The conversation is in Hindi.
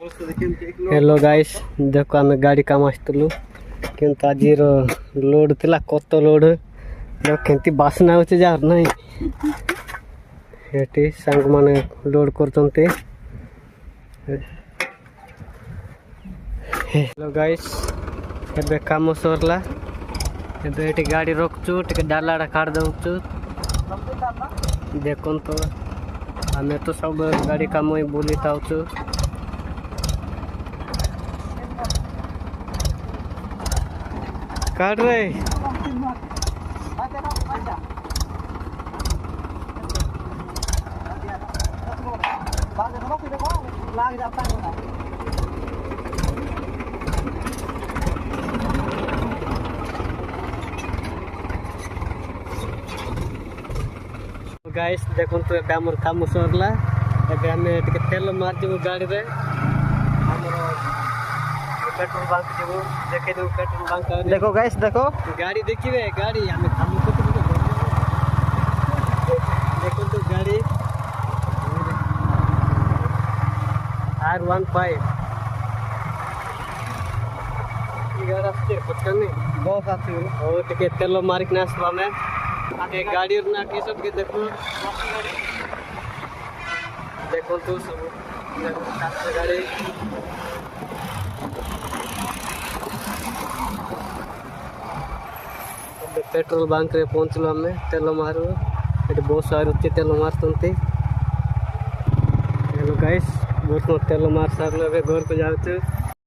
हेलो गाइस देखो आम गाड़ी काम आसलु किंतु आज लोड थिला कत लोड केमती बासना होचे जार नहीं एटी सांग माने लोड करते। हेलो गाइस एबे काम सरला एबे एटी गाड़ी रखचु टिके डालाडा काट दउचु देखन तो आमे तो सब गाड़ी काम बुली थाउचु। काट रहे गाइस देखो तो एबे हमर काम सरला एबे हमें टिके तेल मार देबो गाड़ी रे हमर पेट्रोल पंप देबो देखे दो पेट्रोल पंप देखो गाइस देखो गाड़ी देखिबे गाड़ी हमें काम करते देखो तो गाड़ी R15 गाड़ी आछे पटकनी बहुत आछे और टिके तेल मारिक ना आसबा में आगे गाड़ी ना के सब के देखो देखो तो सब गाड़ी पेट्रोल बंक रे पहुंचलो हमें तेल मारू ये बहुत सारे तेल मारते। हेलो गाइस बहुत तेल मार सारे घर को जाऊँ